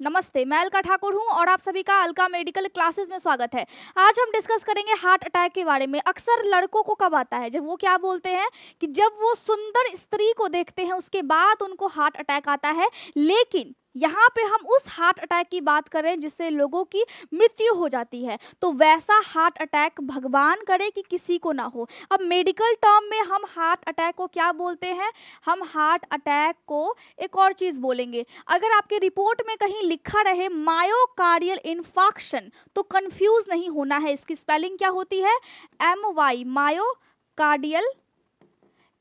नमस्ते, मैं अलका ठाकुर हूं और आप सभी का अलका मेडिकल क्लासेस में स्वागत है। आज हम डिस्कस करेंगे हार्ट अटैक के बारे में। अक्सर लड़कों को कब आता है, जब वो क्या बोलते हैं कि जब वो सुंदर स्त्री को देखते हैं उसके बाद उनको हार्ट अटैक आता है। लेकिन यहाँ पे हम उस हार्ट अटैक की बात कर रहे हैं जिससे लोगों की मृत्यु हो जाती है। तो वैसा हार्ट अटैक भगवान करे कि किसी को ना हो। अब मेडिकल टर्म में हम हार्ट अटैक को क्या बोलते हैं? हम हार्ट अटैक को एक और चीज़ बोलेंगे। अगर आपके रिपोर्ट में कहीं लिखा रहे मायोकार्डियल इन्फार्क्शन तो कंफ्यूज नहीं होना है। इसकी स्पेलिंग क्या होती है? MY, myocardial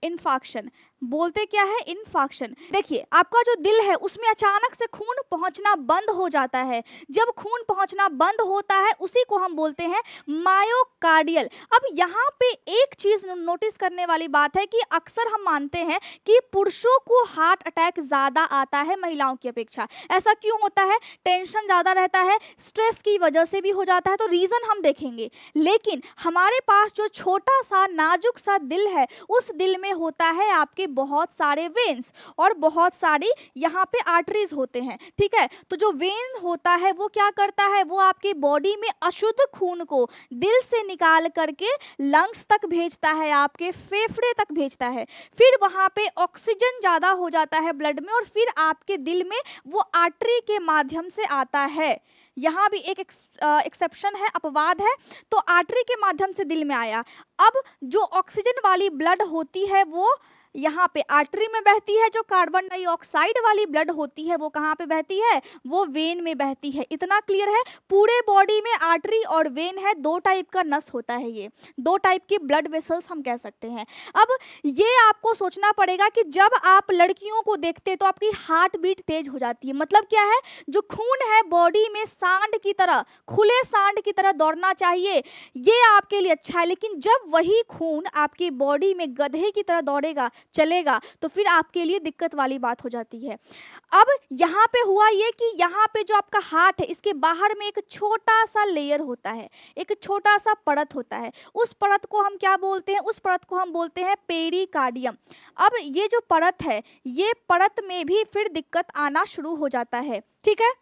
infarction. बोलते क्या है? इन्फार्क्शन। देखिए, आपका जो दिल है उसमें अचानक से खून पहुंचना बंद हो जाता है। जब खून पहुंचना बंद होता है उसी को हम बोलते हैं मायोकार्डियल। अब यहाँ पे एक चीज नोटिस करने वाली बात है कि अक्सर हम मानते हैं कि पुरुषों को हार्ट अटैक ज्यादा आता है महिलाओं की अपेक्षा। ऐसा क्यों होता है? टेंशन ज्यादा रहता है, स्ट्रेस की वजह से भी हो जाता है, तो रीजन हम देखेंगे। लेकिन हमारे पास जो छोटा सा नाजुक सा दिल है उस दिल में होता है आपके बहुत सारे वेन्स और बहुत सारी यहाँ पे आर्टरीज होते हैं। ठीक है, तो जो वेन होता है वो क्या करता है? वो आपकी बॉडी में अशुद्ध खून को दिल से निकाल करके लंग्स तक भेजता है, आपके फेफड़े तक भेजता है। फिर वहाँ पे ऑक्सीजन ज़्यादा हो जाता है ब्लड में और फिर आपके दिल में वो आर्टरी के माध्यम से आता है। यहाँ भी एक एक्सेप्शन है, अपवाद है। तो आर्टरी के माध्यम से दिल में आया। अब जो ऑक्सीजन वाली ब्लड होती है वो यहाँ पे आर्टरी में बहती है। जो कार्बन डाइऑक्साइड वाली ब्लड होती है वो कहाँ पे बहती है? वो वेन में बहती है। इतना क्लियर है? पूरे बॉडी में आर्टरी और वेन है, दो टाइप का नस होता है। ये दो टाइप की ब्लड वेसल्स हम कह सकते हैं। अब ये आपको सोचना पड़ेगा कि जब आप लड़कियों को देखते तो आपकी हार्ट बीट तेज हो जाती है। मतलब क्या है? जो खून है बॉडी में सांड की तरह, खुले सांड की तरह दौड़ना चाहिए, ये आपके लिए अच्छा है। लेकिन जब वही खून आपकी बॉडी में गधे की तरह दौड़ेगा, चलेगा, तो फिर आपके लिए दिक्कत वाली बात हो जाती है। अब यहाँ पे हुआ ये कि यहाँ पे जो आपका हार्ट है इसके बाहर में एक छोटा सा लेयर होता है, एक छोटा सा परत होता है। उस परत को हम क्या बोलते हैं? उस परत को हम बोलते हैं पेरिकार्डियम। अब ये जो परत है, ये परत में भी फिर दिक्कत आना शुरू हो जाता है। ठीक है,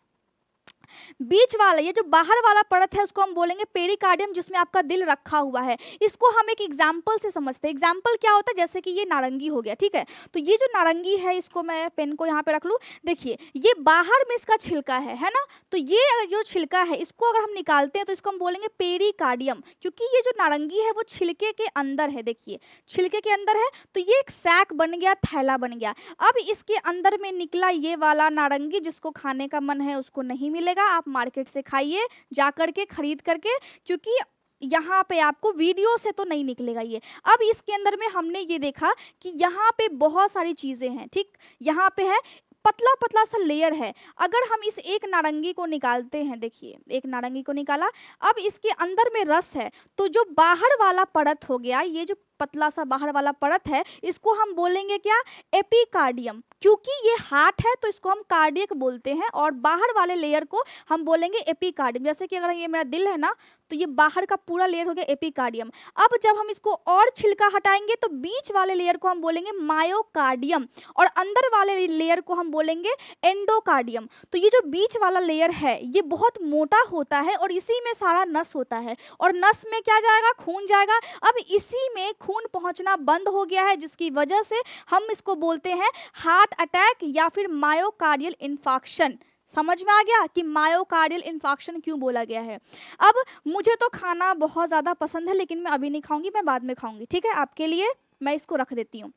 बीच वाला ये जो बाहर वाला परत है उसको हम बोलेंगे पेरिकार्डियम, जिसमें आपका दिल रखा हुआ है। इसको हम एक एग्जाम्पल से समझते हैं। एग्जाम्पल क्या होता है? जैसे कि ये नारंगी हो गया। ठीक है, तो ये जो नारंगी है, इसको मैं पेन को यहाँ पे रख लूँ। देखिए, ये बाहर में इसका छिलका है ना? तो ये जो छिलका है इसको अगर हम निकालते हैं तो इसको हम बोलेंगे पेरिकार्डियम, क्योंकि ये जो नारंगी है वो छिलके के अंदर है। देखिए, छिलके के अंदर है तो ये एक सैक बन गया, थैला बन गया। अब इसके अंदर में निकला ये वाला नारंगी, जिसको खाने का मन है उसको नहीं मिलेगा। आप मार्केट से खाइए जा करके, खरीद करके, क्योंकि यहाँ पे आपको वीडियो से तो नहीं निकलेगा ये। अब इसके अंदर में हमने ये देखा कि यहाँ पे बहुत सारी चीजें हैं। ठीक, यहाँ पे है पतला पतला सा लेयर है। अगर हम इस एक नारंगी को निकालते हैं, देखिए एक नारंगी को निकाला, अब इसके अंदर में रस है, तो जो बाहर वाला परत हो गया, ये जो पतला सा बाहर वाला परत है, इसको हम बोलेंगे क्या? एपिकार्डियम। क्योंकि ये हार्ट है तो इसको हम कार्डियक बोलते हैं और बाहर वाले लेयर को हम बोलेंगे एपिकार्डियम। जैसे कि अगर ये मेरा दिल है ना, तो ये बाहर का पूरा लेयर हो गया एपिकार्डियम। अब जब हम इसको और छिलका हटाएंगे तो बीच वाले लेयर को हम बोलेंगे मायोकार्डियम और अंदर वाले लेयर को हम बोलेंगे एंडोकार्डियम। तो ये जो बीच वाला लेयर है ये बहुत मोटा होता है और इसी में सारा नस होता है और नस में क्या जाएगा? खून जाएगा। अब इसी में खून पहुंचना बंद हो गया है, जिसकी वजह से हम इसको बोलते हैं हार्ट अटैक या फिर मायोकार्डियल इन्फार्क्शन। समझ में आ गया कि मायोकार्डियल इन्फार्क्शन क्यों बोला गया है? अब मुझे तो खाना बहुत ज़्यादा पसंद है, लेकिन मैं अभी नहीं खाऊंगी, मैं बाद में खाऊंगी। ठीक है, आपके लिए मैं इसको रख देती हूँ।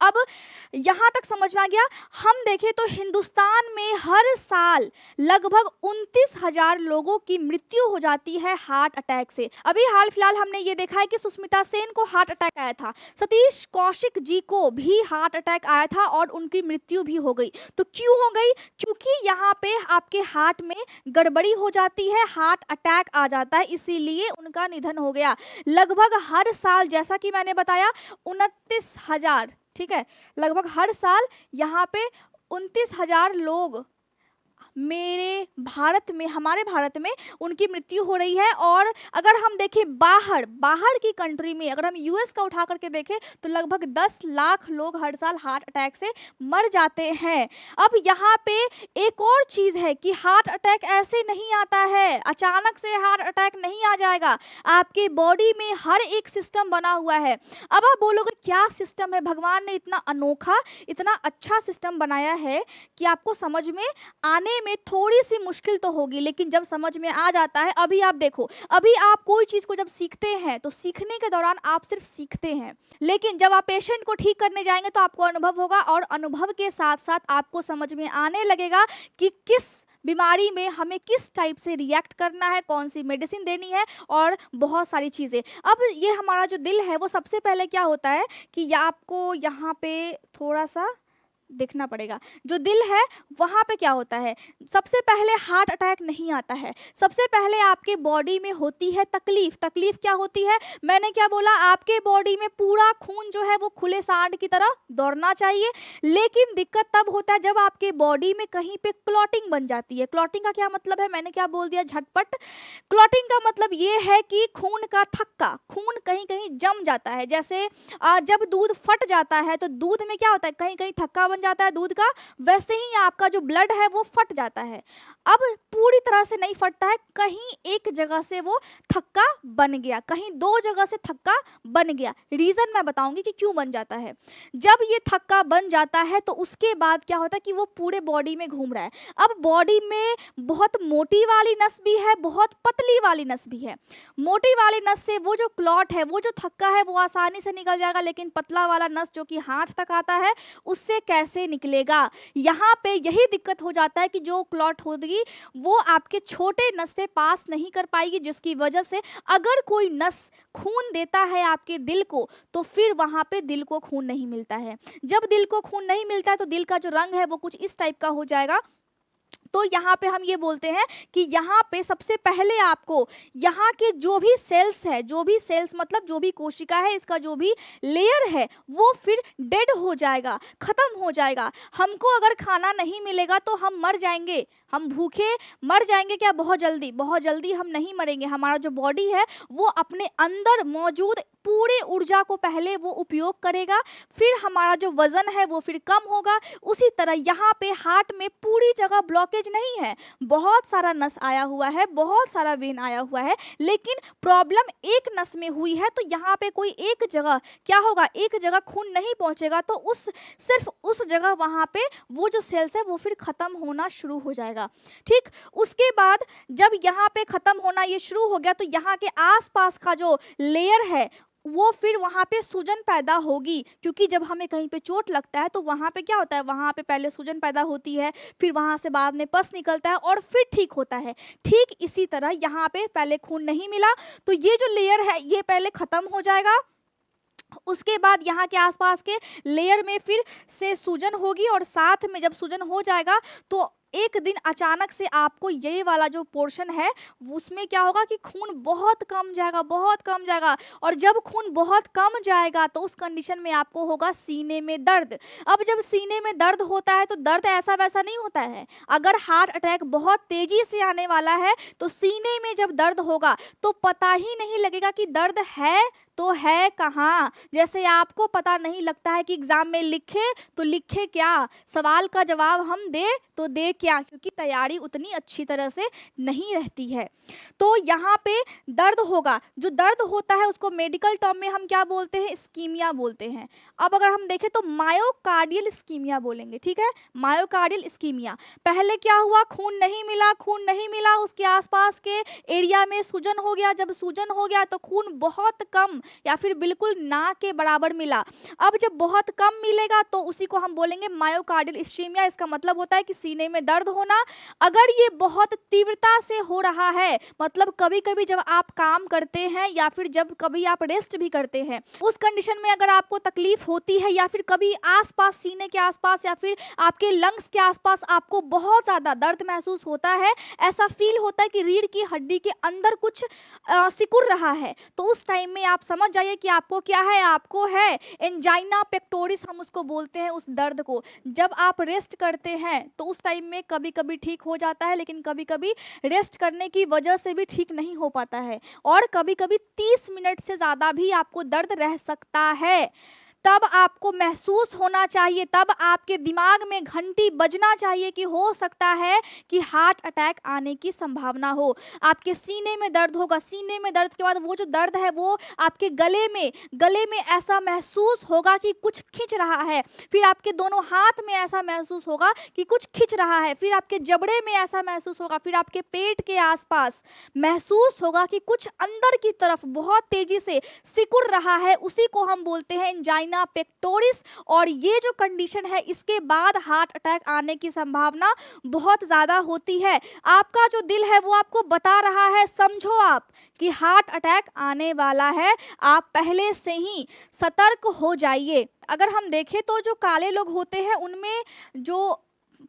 अब यहाँ तक समझ में आ गया। हम देखें तो हिंदुस्तान में हर साल लगभग 29,000 लोगों की मृत्यु हो जाती है हार्ट अटैक से। अभी हाल फिलहाल हमने ये देखा है कि सुष्मिता सेन को हार्ट अटैक आया था, सतीश कौशिक जी को भी हार्ट अटैक आया था और उनकी मृत्यु भी हो गई। तो क्यों हो गई? क्योंकि यहाँ पे आपके हार्ट में गड़बड़ी हो जाती है, हार्ट अटैक आ जाता है, इसीलिए उनका निधन हो गया। लगभग हर साल, जैसा कि मैंने बताया, 29,000, ठीक है, लगभग हर साल यहाँ पे 29,000 लोग मेरे भारत में, हमारे भारत में उनकी मृत्यु हो रही है। और अगर हम देखें बाहर की कंट्री में, अगर हम यूएस का उठा करके देखें तो लगभग 10 लाख लोग हर साल हार्ट अटैक से मर जाते हैं। अब यहाँ पे एक और चीज़ है कि हार्ट अटैक ऐसे नहीं आता है, अचानक से हार्ट अटैक नहीं आ जाएगा। आपके बॉडी में हर एक सिस्टम बना हुआ है। अब आप बोलोगे क्या सिस्टम है, भगवान ने इतना अनोखा, इतना अच्छा सिस्टम बनाया है कि आपको समझ में आने में थोड़ी सी मुश्किल तो होगी, लेकिन जब समझ में आ जाता है। अभी आप देखो, अभी आप कोई चीज़ को जब सीखते हैं तो सीखने के दौरान आप सिर्फ सीखते हैं, लेकिन जब आप पेशेंट को ठीक करने जाएंगे तो आपको अनुभव होगा, और अनुभव के साथ साथ आपको समझ में आने लगेगा कि किस बीमारी में हमें किस टाइप से रिएक्ट करना है, कौन सी मेडिसिन देनी है, और बहुत सारी चीज़ें। अब ये हमारा जो दिल है वो सबसे पहले क्या होता है कि आपको यहाँ पे थोड़ा सा देखना पड़ेगा। जो दिल है वहाँ पे क्या होता है, सबसे पहले हार्ट अटैक नहीं आता है, सबसे पहले आपके बॉडी में होती है तकलीफ। तकलीफ क्या होती है, मैंने क्या बोला, आपके बॉडी में पूरा खून जो है वो खुले सांड की तरह दौड़ना चाहिए, लेकिन दिक्कत तब होता है जब आपके बॉडी में कहीं पे क्लॉटिंग बन जाती है। क्लॉटिंग का क्या मतलब है, मैंने क्या बोल दिया झटपट। क्लॉटिंग का मतलब ये है कि खून का थक्का, खून कहीं कहीं जम जाता है। जैसे जब दूध फट जाता है तो दूध में क्या होता है, कहीं कहीं थक्का बन जाता है दूध का, वैसे ही आपका जो ब्लड है वो फट जाता है। अब पूरी तरह से नहीं फटता है, कहीं एक जगह से वो थक्का बन गया, कहीं दो जगह से थक्का बन गया। रीजन मैं बताऊंगी कि क्यों बन जाता है। जब ये थक्का बन जाता है तो उसके बाद क्या होता है कि वो पूरे बॉडी में घूम रहा है। अब बॉडी में बहुत मोटी वाली नस भी है, बहुत पतली वाली नस भी है। मोटी वाली नस से वो जो क्लॉट है, वो जो थक्का है वो आसानी से निकल जाएगा, लेकिन पतला वाला नस जो कि हाथ तक आता है उससे कैसे निकलेगा। यहाँ पे यही दिक्कत हो जाता है कि जो क्लॉट होगी वो आपके छोटे नस से पास नहीं कर पाएगी, जिसकी वजह से अगर कोई नस खून देता है आपके दिल को तो फिर वहाँ पे दिल को खून नहीं मिलता है। जब दिल को खून नहीं मिलता है तो दिल का जो रंग है वो कुछ इस टाइप का हो जाएगा। तो यहाँ पे हम ये बोलते हैं कि यहाँ पे सबसे पहले आपको यहाँ के जो भी सेल्स है, जो भी सेल्स मतलब जो भी कोशिका है, इसका जो भी लेयर है वो फिर डेड हो जाएगा, खत्म हो जाएगा। हमको अगर खाना नहीं मिलेगा तो हम मर जाएंगे, हम भूखे मर जाएंगे क्या, बहुत जल्दी हम नहीं मरेंगे। हमारा जो बॉडी है वो अपने अंदर मौजूद पूरे ऊर्जा को पहले वो उपयोग करेगा, फिर हमारा जो वजन है वो फिर कम होगा। उसी तरह यहाँ पे हार्ट में पूरी जगह ब्लॉकेज नहीं है, बहुत सारा नस आया हुआ है, बहुत सारा वेन आया हुआ है, लेकिन प्रॉब्लम एक नस में हुई है। तो यहाँ पे कोई एक जगह क्या होगा, एक जगह खून नहीं पहुँचेगा तो सिर्फ उस जगह वहाँ पे वो जो सेल्स है वो फिर ख़त्म होना शुरू हो जाएगा। ठीक, उसके बाद जब यहाँ पे ख़त्म होना ये शुरू हो गया तो यहाँ के आसपास का जो लेयर है वो फिर वहाँ पे सूजन पैदा होगी, क्योंकि जब हमें कहीं पे चोट लगता है तो वहाँ पे क्या होता है, वहाँ पे पहले सूजन पैदा होती है, फिर वहाँ से बाद में पस निकलता है और फिर ठीक होता है। ठीक इसी तरह यहाँ पे पहले खून नहीं मिला तो ये जो लेयर है ये पहले ख़त्म हो जाएगा, उसके बाद यहाँ के आसपास के लेयर में फिर से सूजन होगी, और साथ में जब सूजन हो जाएगा तो एक दिन अचानक से आपको ये वाला जो पोर्शन है उसमें क्या होगा कि खून बहुत कम जाएगा, और जब खून बहुत कम जाएगा तो उस कंडीशन में आपको होगा सीने में दर्द। अब जब सीने में दर्द होता है तो दर्द ऐसा वैसा नहीं होता है। अगर हार्ट अटैक बहुत तेजी से आने वाला है तो सीने में जब दर्द होगा तो पता ही नहीं लगेगा कि दर्द है तो है कहाँ। जैसे आपको पता नहीं लगता है कि एग्जाम में लिखे तो लिखे क्या, सवाल का जवाब हम दे तो दे क्या, क्योंकि तैयारी उतनी अच्छी तरह से नहीं रहती है। तो यहाँ पे दर्द होगा, जो दर्द होता है उसको मेडिकल टर्म में हम क्या बोलते हैं, इस्कीमिया बोलते हैं। अब अगर हम देखें तो मायोकार्डियल इस्कीमिया बोलेंगे, ठीक है, मायोकार्डियल इस्कीमिया। पहले क्या हुआ, खून नहीं मिला, उसके आसपास के एरिया में सूजन हो गया। जब सूजन हो गया तो खून बहुत कम या फिर बिल्कुल ना के बराबर मिला। अब जब बहुत कम मिलेगा तो उसी को हम बोलेंगे मायोकार्डियल इस्कीमिया। इसका मतलब होता है कि सीने में दर्द होना। अगर ये बहुत तीव्रता से हो रहा है, मतलब कभी कभी जब आप काम करते हैं या फिर जब कभी आप रेस्ट भी करते हैं, उस कंडीशन में अगर आपको तकलीफ होती है या फिर कभी आसपास सीने के आसपास या फिर आपके लंग्स के आसपास आपको बहुत ज़्यादा दर्द महसूस होता है, ऐसा फील होता है कि रीढ़ की हड्डी के अंदर कुछ सिकुड़ रहा है, तो उस टाइम में आप समझ जाइए कि आपको क्या है, आपको है एंजाइना पेक्टोरिस, हम उसको बोलते हैं उस दर्द को। जब आप रेस्ट करते हैं तो उस टाइम में कभी कभी ठीक हो जाता है, लेकिन कभी कभी रेस्ट करने की वजह से भी ठीक नहीं हो पाता है, और कभी कभी 30 मिनट से ज़्यादा भी आपको दर्द रह सकता है। तब आपको महसूस होना चाहिए, तब आपके दिमाग में घंटी बजना चाहिए कि हो सकता है कि हार्ट अटैक आने की संभावना हो। आपके सीने में दर्द होगा, सीने में दर्द के बाद वो जो दर्द है वो आपके गले में ऐसा महसूस होगा कि कुछ खींच रहा है, फिर आपके दोनों हाथ में ऐसा महसूस होगा कि कुछ खींच रहा है, फिर आपके जबड़े में ऐसा महसूस होगा, फिर आपके पेट के आसपास महसूस होगा कि कुछ अंदर की तरफ बहुत तेजी से सिकुड़ रहा है। उसी को हम बोलते हैं एंजाइना पेक्टोरिस। और ये जो कंडीशन है, इसके बाद हार्ट अटैक आने की संभावना बहुत ज़्यादा होती है। आपका जो दिल है वो आपको बता रहा है, समझो आप कि हार्ट अटैक आने वाला है, आप पहले से ही सतर्क हो जाइए। अगर हम देखें तो जो काले लोग होते हैं उनमें जो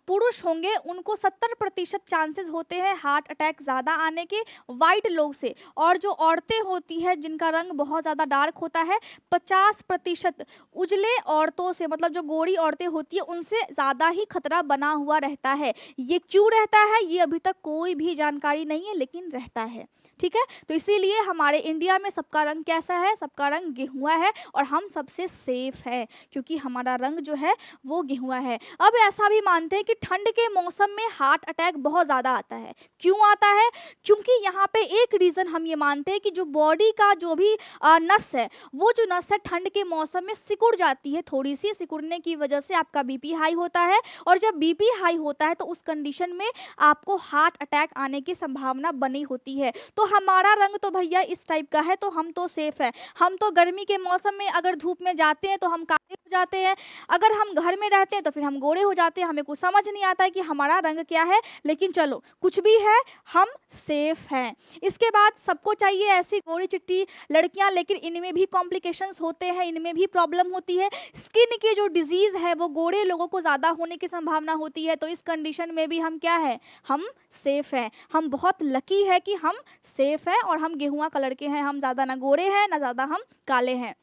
पुरुष होंगे उनको 70% चांसेस होते हैं हार्ट अटैक ज़्यादा आने के वाइट लोग से, और जो औरतें होती हैं जिनका रंग बहुत ज़्यादा डार्क होता है 50% उजले औरतों से, मतलब जो गोरी औरतें होती है उनसे ज़्यादा ही खतरा बना हुआ रहता है। ये क्यों रहता है ये अभी तक कोई भी जानकारी नहीं है, लेकिन रहता है। ठीक है, तो इसीलिए हमारे इंडिया में सबका रंग कैसा है, सबका रंग गेहुआ है, और हम सबसे सेफ है क्योंकि हमारा रंग जो है वो गेहुआ है। अब ऐसा भी मानते हैं कि ठंड के मौसम में हार्ट अटैक बहुत ज़्यादा आता है। क्यों आता है? क्योंकि यहाँ पे एक रीज़न हम ये मानते हैं कि जो बॉडी का जो भी नस है, वो जो नस है ठंड के मौसम में सिकुड़ जाती है, थोड़ी सी सिकुड़ने की वजह से आपका बीपी हाई होता है, और जब बीपी हाई होता है तो उस कंडीशन में आपको हार्ट अटैक आने की संभावना बनी होती है। तो हमारा रंग तो भैया इस टाइप का है, तो हम तो सेफ है। हम तो गर्मी के मौसम में अगर धूप में जाते हैं तो हम काले हो जाते हैं, अगर हम घर में रहते हैं तो फिर हम गोरे हो जाते हैं। हमें कुछ समझ नहीं आता है कि हमारा रंग क्या है, लेकिन चलो कुछ भी है, हम सेफ हैं। इसके बाद सबको चाहिए ऐसी गोरी चिट्टी लड़कियां, लेकिन इनमें भी कॉम्प्लिकेशंस होते हैं, इनमें भी प्रॉब्लम होती है। स्किन की जो डिजीज़ है वो गोरे लोगों को ज़्यादा होने की संभावना होती है, तो इस कंडीशन में भी हम क्या है, हम सेफ हैं। हम बहुत लकी है कि हम सेफ हैं, और हम गेहुआ कलर के हैं, हम ज़्यादा ना गोरे हैं ना ज़्यादा हम काले हैं।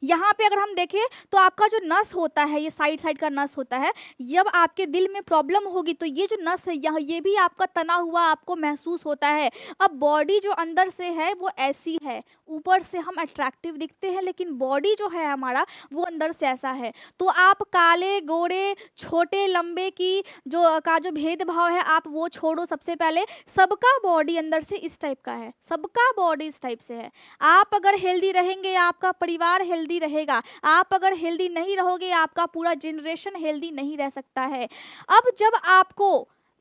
यहाँ पे अगर हम देखें तो आपका जो नस होता है, ये साइड का नस होता है, जब आपके दिल में प्रॉब्लम होगी तो ये जो नस है यहाँ, ये भी आपका तना हुआ आपको महसूस होता है। अब बॉडी जो अंदर से है वो ऐसी है, ऊपर से हम अट्रैक्टिव दिखते हैं, लेकिन बॉडी जो है हमारा वो अंदर से ऐसा है। तो आप काले गोरे छोटे लंबे की जो भेदभाव है आप वो छोड़ो। सबसे पहले सबका बॉडी अंदर से इस टाइप का है, सबका बॉडी इस टाइप से है। आप अगर हेल्दी रहेंगे आपका परिवार हेल्दी रहेगा, आप अगर हेल्दी नहीं रहोगे आपका पूरा जनरेशन हेल्दी नहीं रह सकता है। अब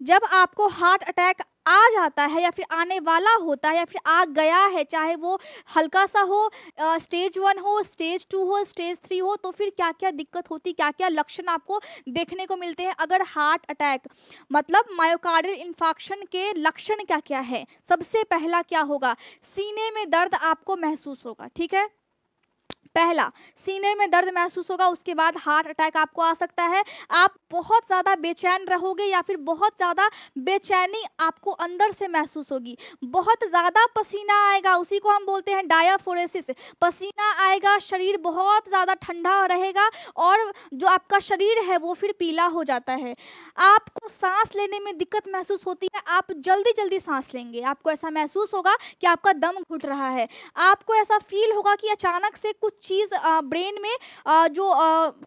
जब आपको हार्ट अटैक आ जाता है या फिर आने वाला होता है या फिर आ गया है, चाहे वो हल्का सा हो, स्टेज 1 हो, स्टेज 2 हो, स्टेज 3 हो, तो फिर क्या क्या दिक्कत होती, क्या क्या लक्षण आपको देखने को मिलते हैं। अगर हार्ट अटैक मतलब मायोकार्डियल इंफार्क्शन के लक्षण क्या क्या है, सबसे पहला क्या होगा, सीने में दर्द आपको महसूस होगा। ठीक है, पहला सीने में दर्द महसूस होगा, उसके बाद हार्ट अटैक आपको आ सकता है। आप बहुत ज़्यादा बेचैन रहोगे या फिर बहुत ज़्यादा बेचैनी आपको अंदर से महसूस होगी, बहुत ज़्यादा पसीना आएगा, उसी को हम बोलते हैं डायाफोरेसिस। पसीना आएगा, शरीर बहुत ज़्यादा ठंडा रहेगा, और जो आपका शरीर है वो फिर पीला हो जाता है। आपको सांस लेने में दिक्कत महसूस होती है, आप जल्दी जल्दी सांस लेंगे, आपको ऐसा महसूस होगा कि आपका दम घुट रहा है। आपको ऐसा फील होगा कि अचानक से कुछ चीज़ ब्रेन में जो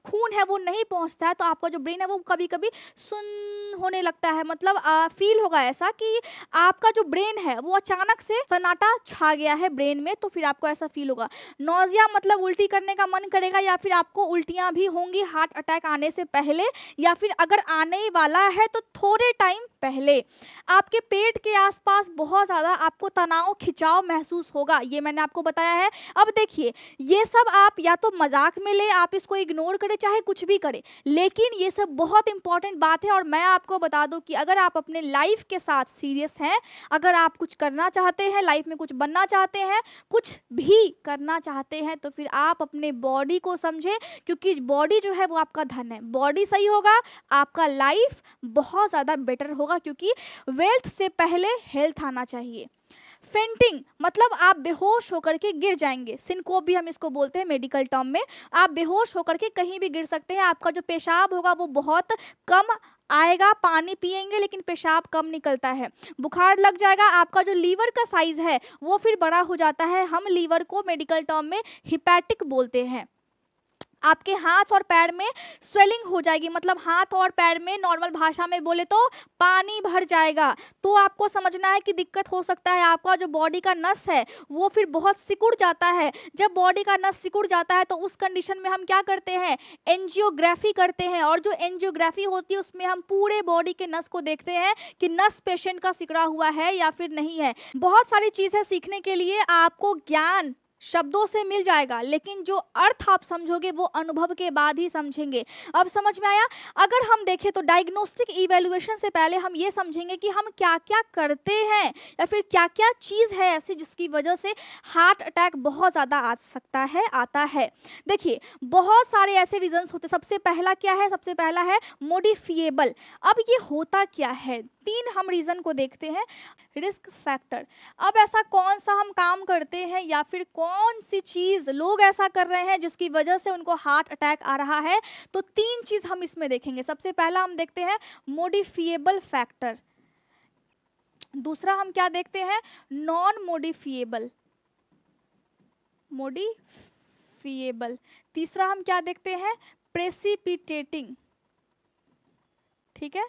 खून है वो नहीं पहुंचता है, तो आपका जो ब्रेन है वो कभी कभी सुन्न होने लगता है। मतलब फील होगा ऐसा कि आपका जो ब्रेन है वो अचानक से सन्नाटा छा गया है ब्रेन में, तो फिर आपको ऐसा फील होगा। नौजिया मतलब उल्टी करने का मन करेगा, या फिर आपको उल्टियां भी होंगी हार्ट अटैक आने से पहले, या फिर अगर आने वाला है तो थोड़े टाइम पहले। आपके पेट के आसपास बहुत ज़्यादा आपको तनाव खिंचाव महसूस होगा, ये मैंने आपको बताया है। अब देखिए, ये सब आप या तो मजाक में ले, आप इसको इग्नोर करें, चाहे कुछ भी करें, लेकिन ये सब बहुत इंपॉर्टेंट बात है। और मैं आपको बता दूं कि अगर आप अपने लाइफ के साथ सीरियस हैं, अगर आप कुछ करना चाहते हैं, लाइफ में कुछ बनना चाहते हैं, कुछ भी करना चाहते हैं, तो फिर आप अपने बॉडी को समझें, क्योंकि बॉडी जो है वो आपका धन है। बॉडी सही होगा, आपका लाइफ बहुत ज़्यादा बेटर होगा, क्योंकि वेल्थ से पहले हेल्थ आना चाहिए। फेंटिंग मतलब आप बेहोश होकर के गिर जाएंगे, सिनकोप भी हम इसको बोलते हैं मेडिकल टर्म में। आप बेहोश होकर के कहीं भी गिर सकते हैं, आपका जो पेशाब होगा वो बहुत कम आएगा, पानी पिएंगे लेकिन पेशाब कम निकलता है, बुखार लग जाएगा, आपका जो लीवर का साइज है वो फिर बड़ा हो जाता है, हम लीवर को मेडिकल टर्म में हिपैटिक बोलते हैं। आपके हाथ और पैर में स्वेलिंग हो जाएगी, मतलब हाथ और पैर में नॉर्मल भाषा में बोले तो पानी भर जाएगा। तो आपको समझना है कि दिक्कत हो सकता है, आपका जो बॉडी का नस है वो फिर बहुत सिकुड़ जाता है। जब बॉडी का नस सिकुड़ जाता है तो उस कंडीशन में हम क्या करते हैं, एंजियोग्राफी करते हैं, और जो एंजियोग्राफी होती है उसमें हम पूरे बॉडी के नस को देखते हैं कि नस पेशेंट का सिकुड़ा हुआ है या फिर नहीं है। बहुत सारी चीज़ें सीखने के लिए आपको ज्ञान शब्दों से मिल जाएगा, लेकिन जो अर्थ आप समझोगे वो अनुभव के बाद ही समझेंगे। अब समझ में आया? अगर हम देखें तो डायग्नोस्टिक इवैल्यूएशन से पहले हम ये समझेंगे कि हम क्या क्या करते हैं या फिर क्या क्या चीज़ है ऐसी जिसकी वजह से हार्ट अटैक बहुत ज़्यादा आ सकता है, आता है। देखिए बहुत सारे ऐसे रीजंस होते हैं। सबसे पहला क्या है, सबसे पहला है मॉडिफिएबल। अब ये होता क्या है, तीन हम रीजन को देखते हैं। रिस्क फैक्टर, अब ऐसा कौन सा हम काम करते हैं या फिर कौन सी चीज लोग ऐसा कर रहे हैं जिसकी वजह से उनको हार्ट अटैक आ रहा है, तो तीन चीज हम इसमें देखेंगे। सबसे पहला हम देखते हैं मॉडिफिएबल फैक्टर, दूसरा हम क्या देखते हैं, नॉन मॉडिफिएबल, तीसरा हम क्या देखते हैं, प्रेसिपिटेटिंग। ठीक है,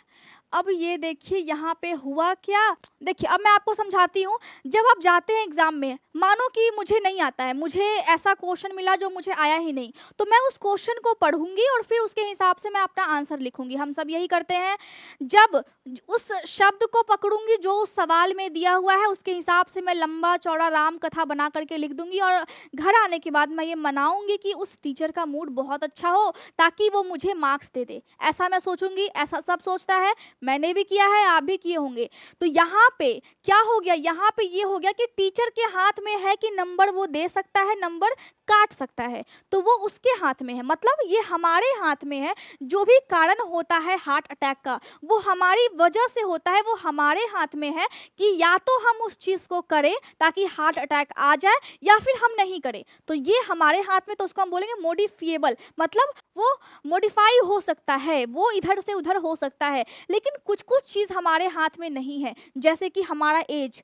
अब ये देखिए यहाँ पे हुआ क्या, देखिए अब मैं आपको समझाती हूँ। जब आप जाते हैं एग्जाम में, मानो कि मुझे नहीं आता है, मुझे ऐसा क्वेश्चन मिला जो मुझे आया ही नहीं, तो मैं उस क्वेश्चन को पढ़ूंगी और फिर उसके हिसाब से मैं अपना आंसर लिखूंगी। हम सब यही करते हैं। जब उस शब्द को पकड़ूंगी जो उस सवाल में दिया हुआ है, उसके हिसाब से मैं लंबा चौड़ा राम कथा बना करके लिख दूंगी, और घर आने के बाद मैं ये मनाऊंगी कि उस टीचर का मूड बहुत अच्छा हो ताकि वो मुझे मार्क्स दे दे। ऐसा मैं सोचूंगी, ऐसा सब सोचता है, मैंने भी किया है, आप भी किए होंगे। तो यहाँ पे क्या हो गया, यहाँ पे ये हो गया कि टीचर के हाथ में है कि नंबर वो दे सकता है, नंबर काट सकता है, तो वो उसके हाथ में है। मतलब ये हमारे हाथ में है। जो भी कारण होता है हार्ट अटैक का वो हमारी वजह से होता है, वो हमारे हाथ में है कि या तो हम उस चीज़ को करें ताकि हार्ट अटैक आ जाए या फिर हम नहीं करें। तो ये हमारे हाथ में, तो उसको हम बोलेंगे मॉडिफिएबल, मतलब वो मॉडिफाई हो सकता है, वो इधर से उधर हो सकता है। लेकिन कुछ कुछ चीज़ हमारे हाथ में नहीं है, जैसे कि हमारा एज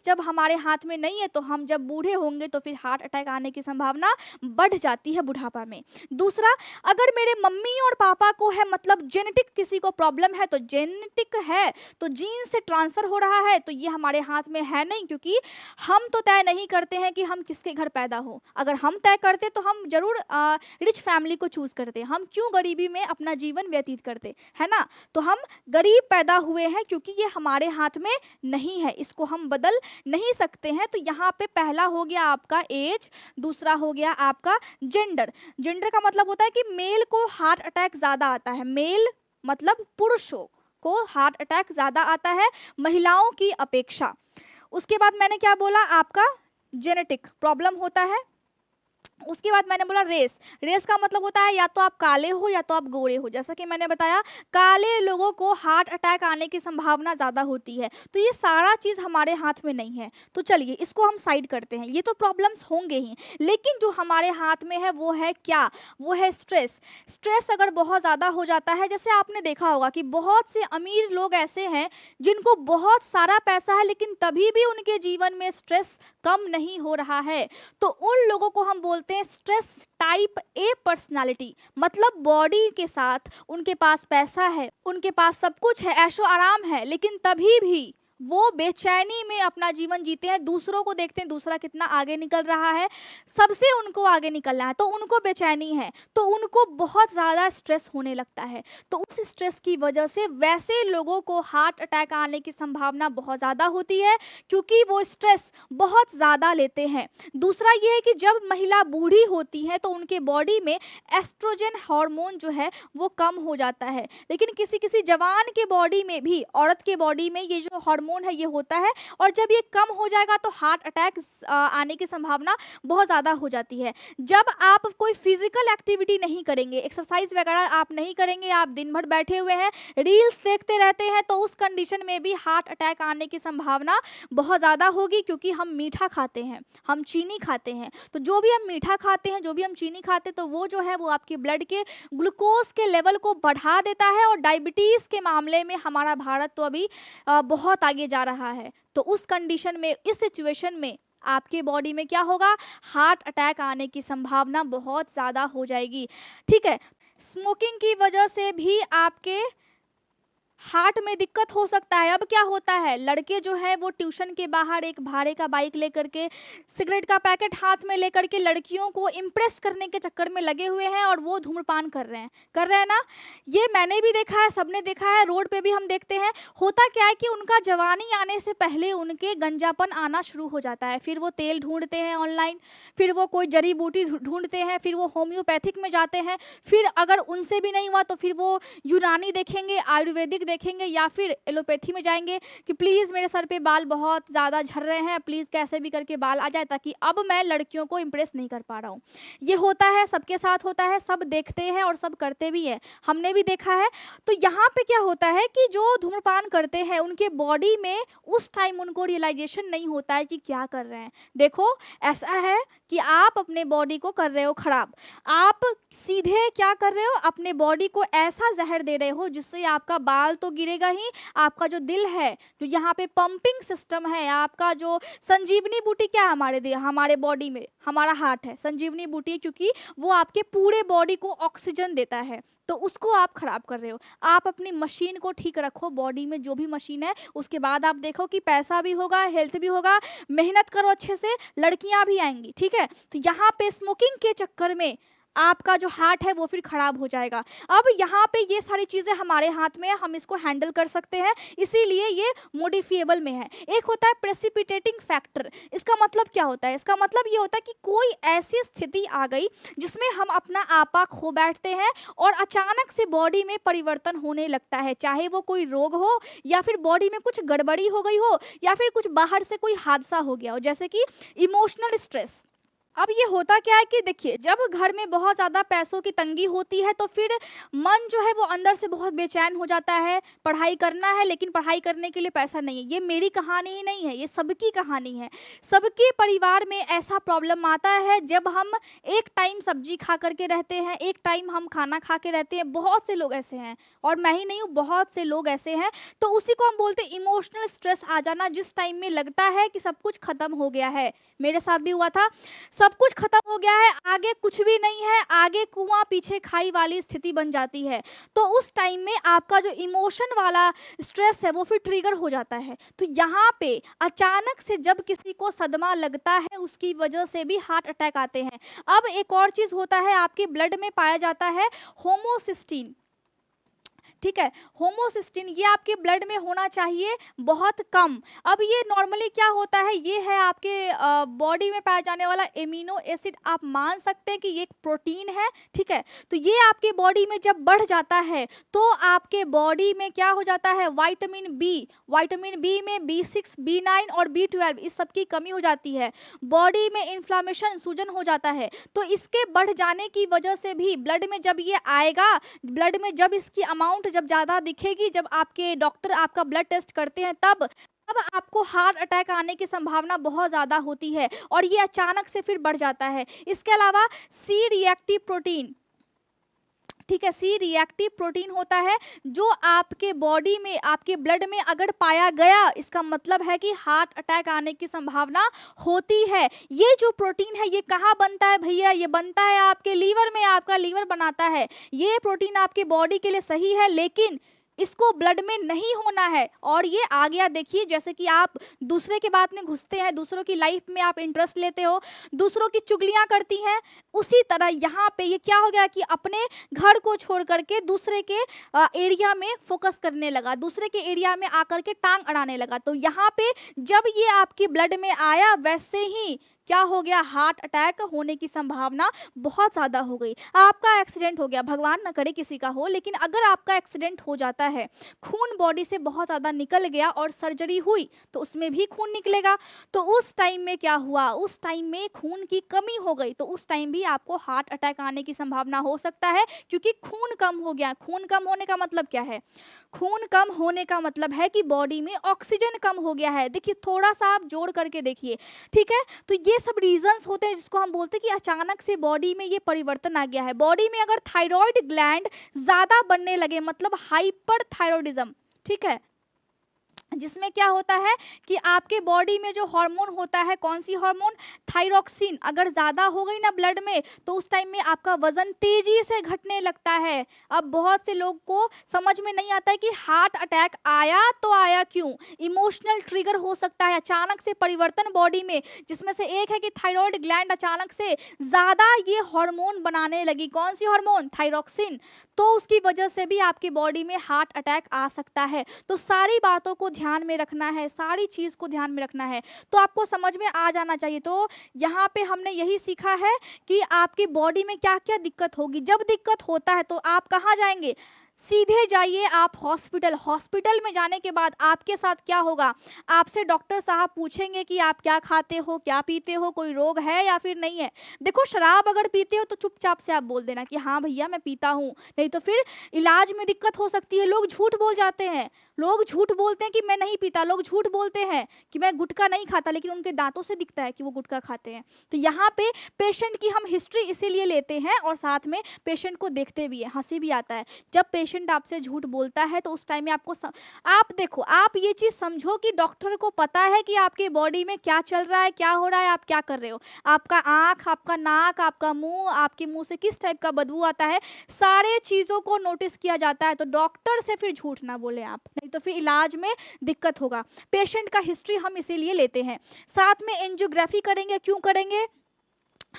जब हमारे हाथ में नहीं है तो हम जब बूढ़े होंगे तो फिर हार्ट अटैक आने की संभावना बढ़ जाती है बुढ़ापा में। दूसरा, अगर मेरे मम्मी और पापा को है, मतलब जेनेटिक किसी को प्रॉब्लम है, तो जेनेटिक है तो जीन से ट्रांसफर हो रहा है, तो ये हमारे हाथ में है नहीं, क्योंकि हम तो तय नहीं करते हैं कि हम किसके घर पैदा हो। अगर हम तय करते तो हम जरूर रिच फैमिली को चूज करते, हम क्यों गरीबी में अपना जीवन व्यतीत करते, है ना। तो हम गरीब पैदा हुए हैं क्योंकि ये हमारे हाथ में नहीं है, इसको हम बदल नहीं सकते हैं। तो यहाँ पे पहला हो गया आपका एज, दूसरा हो गया आपका जेंडर। जेंडर का मतलब होता है कि मेल को हार्ट अटैक ज़्यादा आता है, मेल मतलब पुरुषों को हार्ट अटैक ज़्यादा आता है महिलाओं की अपेक्षा। उसके बाद मैंने क्या बोला, आपका जेनेटिक प्रॉब्लम होता है। उसके बाद मैंने बोला रेस। रेस का मतलब होता है या तो आप काले हो या तो आप गोरे हो। जैसा कि मैंने बताया, काले लोगों को हार्ट अटैक आने की संभावना ज़्यादा होती है। तो ये सारा चीज़ हमारे हाथ में नहीं है। तो चलिए इसको हम साइड करते हैं, ये तो प्रॉब्लम्स होंगे ही, लेकिन जो हमारे हाथ में है वो है क्या, वो है स्ट्रेस। स्ट्रेस अगर बहुत ज़्यादा हो जाता है, जैसे आपने देखा होगा कि बहुत से अमीर लोग ऐसे हैं जिनको बहुत सारा पैसा है लेकिन तभी भी उनके जीवन में स्ट्रेस कम नहीं हो रहा है, तो उन लोगों को हम बोलते हैं स्ट्रेस टाइप ए पर्सनालिटी। मतलब बॉडी के साथ उनके पास पैसा है, उनके पास सब कुछ है, ऐशो आराम है, लेकिन तभी भी वो बेचैनी में अपना जीवन जीते हैं। दूसरों को देखते हैं दूसरा कितना आगे निकल रहा है, सबसे उनको आगे निकलना है, तो उनको बेचैनी है, तो उनको बहुत ज़्यादा स्ट्रेस होने लगता है। तो उस स्ट्रेस की वजह से वैसे लोगों को हार्ट अटैक आने की संभावना बहुत ज़्यादा होती है, क्योंकि वो स्ट्रेस बहुत ज़्यादा लेते हैं। दूसरा ये है कि जब महिला बूढ़ी होती है तो उनके बॉडी में एस्ट्रोजन हार्मोन जो है वो कम हो जाता है, लेकिन किसी किसी जवान के बॉडी में भी, औरत के बॉडी में ये जो हार्मोन हार्मोन है ये होता है, और जब ये कम हो जाएगा तो हार्ट अटैक आने की संभावना बहुत ज़्यादा हो जाती है। जब आप कोई फिजिकल एक्टिविटी नहीं करेंगे, एक्सरसाइज वगैरह आप नहीं करेंगे, आप दिन भर बैठे हुए हैं, रील्स देखते रहते हैं, तो उस कंडीशन में भी हार्ट अटैक आने की संभावना बहुत ज़्यादा होगी, क्योंकि हम मीठा खाते हैं, हम चीनी खाते हैं। तो जो भी हम मीठा खाते हैं, जो भी हम चीनी खाते हैं, तो वो जो है वो आपके ब्लड के ग्लूकोज के लेवल को बढ़ा देता है, और डायबिटीज़ के मामले में हमारा भारत तो अभी बहुत आगे जा रहा है। तो उस कंडीशन में, इस सिचुएशन में आपके बॉडी में क्या होगा, हार्ट अटैक आने की संभावना बहुत ज़्यादा हो जाएगी। ठीक है, स्मोकिंग की वजह से भी आपके हार्ट में दिक्कत हो सकता है। अब क्या होता है, लड़के जो है वो ट्यूशन के बाहर एक भाड़े का बाइक लेकर के, सिगरेट का पैकेट हाथ में लेकर के लड़कियों को इम्प्रेस करने के चक्कर में लगे हुए हैं, और वो धूम्रपान कर रहे हैं ना। ये मैंने भी देखा है, सबने देखा है, रोड पे भी हम देखते हैं। होता क्या है कि उनका जवानी आने से पहले उनके गंजापन आना शुरू हो जाता है, फिर वो तेल ढूंढते हैं ऑनलाइन, फिर वो कोई जड़ी बूटी ढूंढते हैं, फिर वो होम्योपैथिक में जाते हैं, फिर अगर उनसे भी नहीं हुआ तो फिर वो यूनानी देखेंगे, आयुर्वेदिक देखेंगे, या फिर एलोपैथी में जाएंगे कि प्लीज़ मेरे सर पे बाल बहुत ज़्यादा झड़ रहे हैं, प्लीज़ कैसे भी करके बाल आ जाए, ताकि अब मैं लड़कियों को इम्प्रेस नहीं कर पा रहा हूँ। ये होता है, सबके साथ होता है, सब देखते हैं और सब करते भी हैं, हमने भी देखा है। तो यहाँ पे क्या होता है कि जो धूम्रपान करते हैं उनके बॉडी में उस टाइम उनको रियलाइजेशन नहीं होता है कि क्या कर रहे हैं। देखो, ऐसा है कि आप अपने बॉडी को कर रहे हो खराब, आप सीधे क्या कर रहे हो, अपने बॉडी को ऐसा जहर दे रहे हो जिससे आपका बाल तो गिरेगा ही, आपका जो दिल है, जो यहाँ पे पंपिंग सिस्टम है, आपका जो संजीवनी बूटी क्या है हमारे बॉडी में, हमारा हार्ट है संजीवनी बूटी, क्योंकि वो आपके पूरे बॉडी को ऑक्सीजन देता है, तो उसको आप खराब कर रहे हो। आप अपनी मशीन को ठीक रखो, बॉडी में जो भी मशीन है, उसके बाद आप देखो कि पैसा भी होगा, हेल्थ भी होगा, मेहनत करो अच्छे से, लड़कियां भी आएंगी। ठीक है, तो यहाँ पे स्मोकिंग के चक्कर में आपका जो हार्ट है वो फिर खराब हो जाएगा। अब यहाँ पे ये सारी चीज़ें हमारे हाथ में है, हम इसको हैंडल कर सकते हैं, इसीलिए ये मॉडिफिएबल में है। एक होता है प्रेसिपिटेटिंग फैक्टर। इसका मतलब क्या होता है, इसका मतलब ये होता है कि कोई ऐसी स्थिति आ गई जिसमें हम अपना आपा खो बैठते हैं और अचानक से बॉडी में परिवर्तन होने लगता है, चाहे वो कोई रोग हो या फिर बॉडी में कुछ गड़बड़ी हो गई हो या फिर कुछ बाहर से कोई हादसा हो गया हो, जैसे कि इमोशनल स्ट्रेस। अब ये होता क्या है कि देखिए, जब घर में बहुत ज़्यादा पैसों की तंगी होती है तो फिर मन जो है वो अंदर से बहुत बेचैन हो जाता है। पढ़ाई करना है लेकिन पढ़ाई करने के लिए पैसा नहीं है। ये मेरी कहानी ही नहीं है, ये सबकी कहानी है। सबके परिवार में ऐसा प्रॉब्लम आता है जब हम एक टाइम सब्जी खा करके रहते हैं, एक टाइम हम खाना खा के रहते हैं। बहुत से लोग ऐसे हैं और मैं ही नहीं हूँ, बहुत से लोग ऐसे हैं। तो उसी को हम बोलते हैं इमोशनल स्ट्रेस आ जाना, जिस टाइम में लगता है कि सब कुछ खत्म हो गया है। मेरे साथ भी हुआ था, सब कुछ खत्म हो गया है, आगे कुछ भी नहीं है, आगे कुआं पीछे खाई वाली स्थिति बन जाती है। तो उस टाइम में आपका जो इमोशन वाला स्ट्रेस है वो फिर ट्रिगर हो जाता है। तो यहाँ पे अचानक से जब किसी को सदमा लगता है उसकी वजह से भी हार्ट अटैक आते हैं। अब एक और चीज होता है, आपके ब्लड में पाया जाता है होमोसिस्टीन। ठीक है, होमोसिस्टीन ये आपके ब्लड में होना चाहिए बहुत कम। अब ये नॉर्मली क्या होता है, ये है आपके बॉडी में पाया जाने वाला एमिनो एसिड। आप मान सकते हैं कि ये एक प्रोटीन है। ठीक है, तो ये आपके बॉडी में जब बढ़ जाता है तो आपके बॉडी में क्या हो जाता है, विटामिन बी में B6, B9 और B12 इस सब की कमी हो जाती है। बॉडी में इन्फ्लामेशन, सूजन हो जाता है। तो इसके बढ़ जाने की वजह से भी ब्लड में जब ये आएगा, ब्लड में जब इसकी अमाउंट जब ज़्यादा दिखेगी, जब आपके डॉक्टर आपका ब्लड टेस्ट करते हैं तब आपको हार्ट अटैक आने की संभावना बहुत ज़्यादा होती है और ये अचानक से फिर बढ़ जाता है। इसके अलावा सी रिएक्टिव प्रोटीन, ठीक है, सी रिएक्टिव प्रोटीन होता है जो आपके बॉडी में, आपके ब्लड में अगर पाया गया, इसका मतलब है कि हार्ट अटैक आने की संभावना होती है। ये जो प्रोटीन है ये कहाँ बनता है भैया, ये बनता है आपके लीवर में, आपका लीवर बनाता है। ये प्रोटीन आपके बॉडी के लिए सही है, लेकिन इसको ब्लड में नहीं होना है। और ये आ गया, देखिए, जैसे कि आप दूसरे के बात में घुसते हैं, दूसरों की लाइफ में आप इंटरेस्ट लेते हो, दूसरों की चुगलियां करती हैं, उसी तरह यहाँ पे ये क्या हो गया कि अपने घर को छोड़ करके दूसरे के एरिया में फोकस करने लगा, दूसरे के एरिया में आकर के टांग अड़ाने लगा। तो यहाँ पे जब ये आपकी ब्लड में आया, वैसे ही क्या हो गया, हार्ट अटैक होने की संभावना बहुत ज़्यादा हो गई। आपका एक्सीडेंट हो गया, भगवान ना करे किसी का हो, लेकिन अगर आपका एक्सीडेंट हो जाता है, खून बॉडी से बहुत ज़्यादा निकल गया और सर्जरी हुई तो उसमें भी खून निकलेगा, तो उस टाइम में क्या हुआ, उस टाइम में खून की कमी हो गई, तो उस टाइम भी आपको हार्ट अटैक आने की संभावना हो सकता है, क्योंकि खून कम हो गया। खून कम होने का मतलब क्या है, खून कम होने का मतलब है कि बॉडी में ऑक्सीजन कम हो गया है। देखिए थोड़ा सा आप जोड़ करके देखिए, ठीक है। तो ये सब रीजंस होते हैं जिसको हम बोलते हैं कि अचानक से बॉडी में ये परिवर्तन आ गया है। बॉडी में अगर थायराइड ग्लैंड ज़्यादा बनने लगे, मतलब हाइपर थायराइडिज्म, ठीक है, जिसमें क्या होता है कि आपके बॉडी में जो हार्मोन होता है, कौन सी हार्मोन, थायरॉक्सिन, अगर ज़्यादा हो गई ना ब्लड में, तो उस टाइम में आपका वजन तेजी से घटने लगता है। अब बहुत से लोग को समझ में नहीं आता है कि हार्ट अटैक आया तो आया क्यों। इमोशनल ट्रिगर हो सकता है, अचानक से परिवर्तन बॉडी में, जिसमें से एक है कि थायराइड ग्लैंड अचानक से ज़्यादा ये हार्मोन बनाने लगी। कौन सी हार्मोन, थायरॉक्सिन, तो उसकी वजह से भी आपकी बॉडी में हार्ट अटैक आ सकता है। तो सारी बातों को ध्यान में रखना है, सारी चीज़ को ध्यान में रखना है, तो आपको समझ में आ जाना चाहिए। तो यहाँ पे हमने यही सीखा है कि आपकी बॉडी में क्या क्या दिक्कत होगी। जब दिक्कत होता है तो आप कहाँ जाएंगे, सीधे जाइए आप हॉस्पिटल। हॉस्पिटल में जाने के बाद आपके साथ क्या होगा, आपसे डॉक्टर साहब पूछेंगे कि आप क्या खाते हो, क्या पीते हो, कोई रोग है या फिर नहीं है। देखो शराब अगर पीते हो तो चुपचाप से आप बोल देना कि हाँ भैया मैं पीता हूँ, नहीं तो फिर इलाज में दिक्कत हो सकती है। लोग झूठ बोल जाते हैं, लोग झूठ बोलते हैं कि मैं नहीं पीता, लोग झूठ बोलते हैं कि मैं गुटखा नहीं खाता, लेकिन उनके दांतों से दिखता है कि वो गुटखा खाते हैं। तो यहाँ पे पेशेंट की हम हिस्ट्री इसीलिए लेते हैं और साथ में पेशेंट को देखते भी है, हंसी भी आता है। जब पेशेंट आपसे झूठ बोलता है तो उस टाइम में आपको आप देखो, आप ये चीज़ समझो कि डॉक्टर को पता है कि आपके बॉडी में क्या चल रहा है, क्या हो रहा है, आप क्या कर रहे हो, आपका आँख, आपका नाक, आपका मुंह, आपके मुंह से किस टाइप का बदबू आता है, सारे चीज़ों को नोटिस किया जाता है। तो डॉक्टर से फिर झूठ ना बोले आप, नहीं तो फिर इलाज में दिक्कत होगा। पेशेंट का हिस्ट्री हम इसीलिए लेते हैं। साथ में एंजियोग्राफी करेंगे, क्यों करेंगे,